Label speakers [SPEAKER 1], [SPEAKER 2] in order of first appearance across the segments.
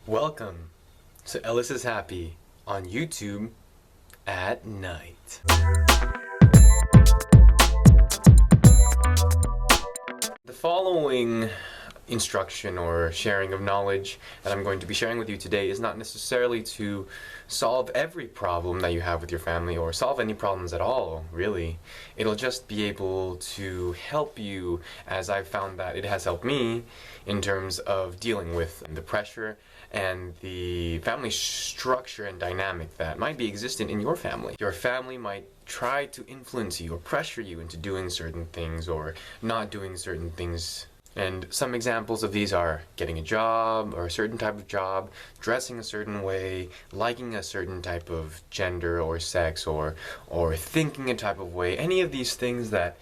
[SPEAKER 1] Welcome to Ellis is Happy on YouTube at night. The following instruction or sharing of knowledge that I'm going to be sharing with you today is not necessarily to solve every problem that you have with your family or solve any problems at all, really. It'll just be able to help you, as I've found that it has helped me, in terms of dealing with the pressure and the family structure and dynamic that might be existent in your family. Your family might try to influence you or pressure you into doing certain things or not doing certain things. And some examples of these are getting a job or a certain type of job, dressing a certain way, liking a certain type of gender or sex, or thinking a type of way. Any of these things that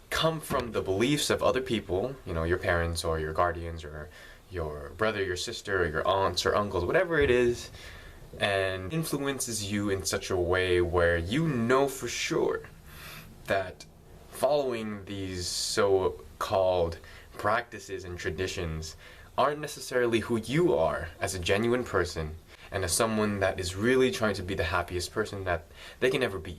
[SPEAKER 1] come from the beliefs of other people, you know, your parents or your guardians or your brother, your sister, or your aunts or uncles, whatever it is, and influences you in such a way where you know for sure that following these so-called practices and traditions aren't necessarily who you are as a genuine person and as someone that is really trying to be the happiest person that they can ever be,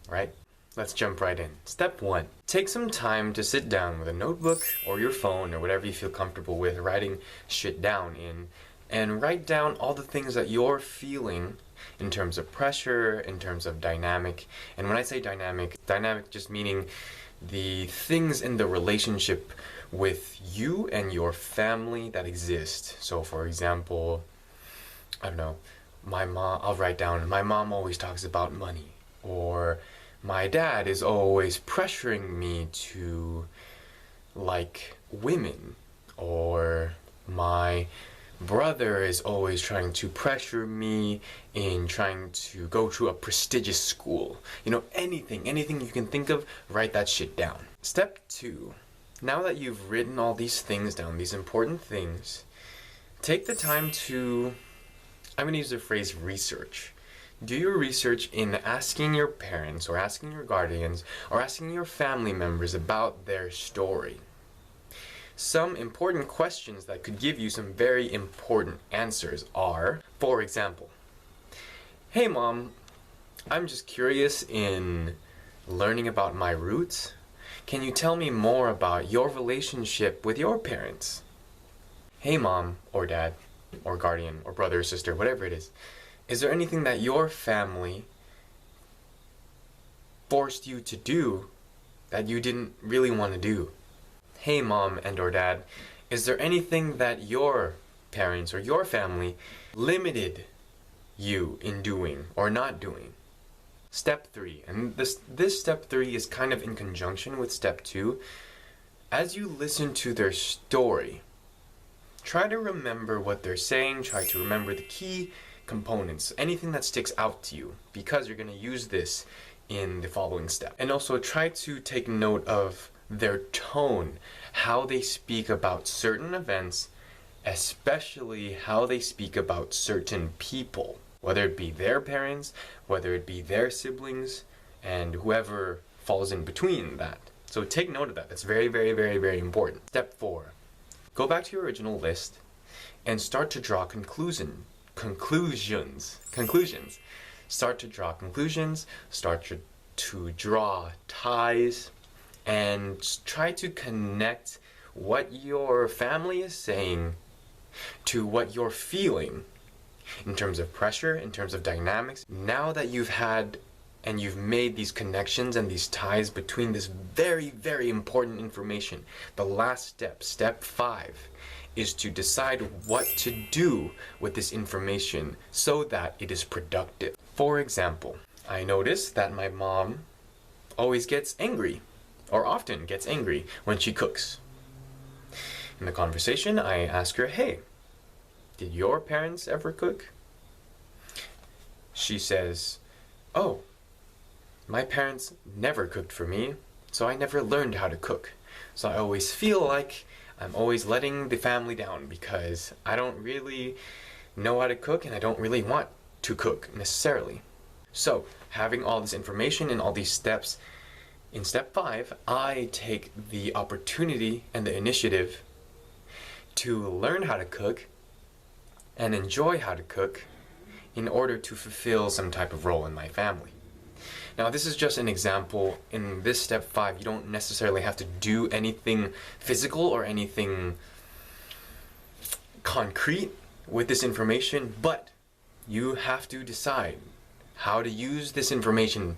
[SPEAKER 1] right? Let's jump right in. Step 1. Take some time to sit down with a notebook or your phone or whatever you feel comfortable with writing shit down in, and write down all the things that you're feeling in terms of pressure, in terms of dynamic. And when I say dynamic just meaning the things in the relationship with you and your family that exist. So for example, I don't know, I'll write down, my mom always talks about money, or my dad is always pressuring me to like women, or my brother is always trying to pressure me in trying to go to a prestigious school. You know, anything you can think of, write that shit down. Step 2. Now that you've written all these things down, these important things, take the time to, I'm going to use the phrase research. Do your research in asking your parents or asking your guardians or asking your family members about their story. Some important questions that could give you some very important answers are, for example, hey mom, I'm just curious in learning about my roots. Can you tell me more about your relationship with your parents? Hey mom, or dad, or guardian, or brother or sister, whatever it is there anything that your family forced you to do that you didn't really want to do? Hey mom and or dad, is there anything that your parents or your family limited you in doing or not doing? Step 3, and this step 3 is kind of in conjunction with step 2. As you listen to their story, try to remember what they're saying, try to remember the key components, anything that sticks out to you, because you're going to use this in the following step. And also try to take note of their tone, how they speak about certain events, especially how they speak about certain people, whether it be their parents, whether it be their siblings, and whoever falls in between that. So take note of that. That's very, very, very, very important. Step 4. Go back to your original list and start to draw conclusions. Start to draw conclusions, start to draw ties, and try to connect what your family is saying to what you're feeling in terms of pressure, in terms of dynamics. Now that you've had and you've made these connections and these ties between this very, very important information, the last step, step 5, is to decide what to do with this information so that it is productive. For example, I notice that my mom always gets angry, or often gets angry, when she cooks. In the conversation, I ask her, hey, did your parents ever cook? She says, oh, my parents never cooked for me, so I never learned how to cook. So I always feel like I'm always letting the family down because I don't really know how to cook and I don't really want to cook necessarily. So having all this information and all these steps, in step 5, I take the opportunity and the initiative to learn how to cook and enjoy how to cook in order to fulfill some type of role in my family. Now, this is just an example. In this step 5, you don't necessarily have to do anything physical or anything concrete with this information, but you have to decide how to use this information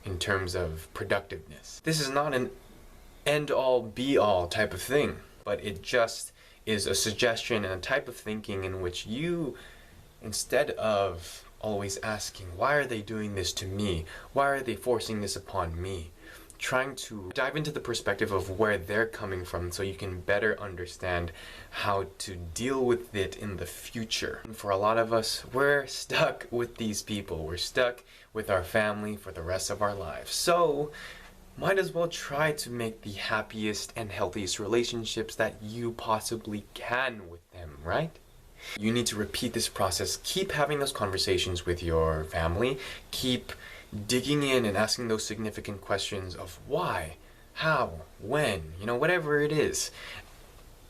[SPEAKER 1] in terms of productiveness. This is not an end-all, be-all type of thing, but it just is a suggestion and a type of thinking in which you, instead of always asking, why are they doing this to me? Why are they forcing this upon me? Trying to dive into the perspective of where they're coming from so you can better understand how to deal with it in the future. And for a lot of us, we're stuck with these people. We're stuck with our family for the rest of our lives. So, might as well try to make the happiest and healthiest relationships that you possibly can with them, right? You need to repeat this process. Keep having those conversations with your family. Keep digging in and asking those significant questions of why, how, when, whatever it is,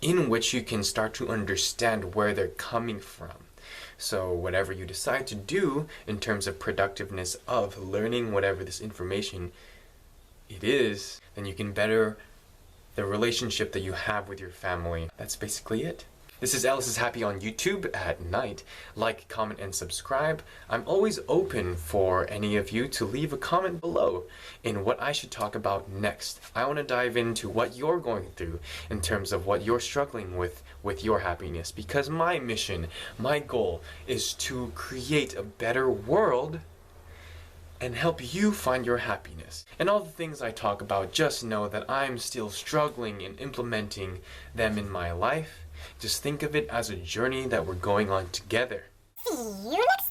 [SPEAKER 1] in which you can start to understand where they're coming from. So whatever you decide to do in terms of productiveness of learning whatever this information it is, then you can better the relationship that you have with your family. That's basically it. This is Ellis is Happy on YouTube at night. Like, comment, and subscribe. I'm always open for any of you to leave a comment below in what I should talk about next. I want to dive into what you're going through in terms of what you're struggling with your happiness, because my mission, my goal is to create a better world and help you find your happiness. And all the things I talk about, just know that I'm still struggling in implementing them in my life. Just think of it as a journey that we're going on together.
[SPEAKER 2] See you next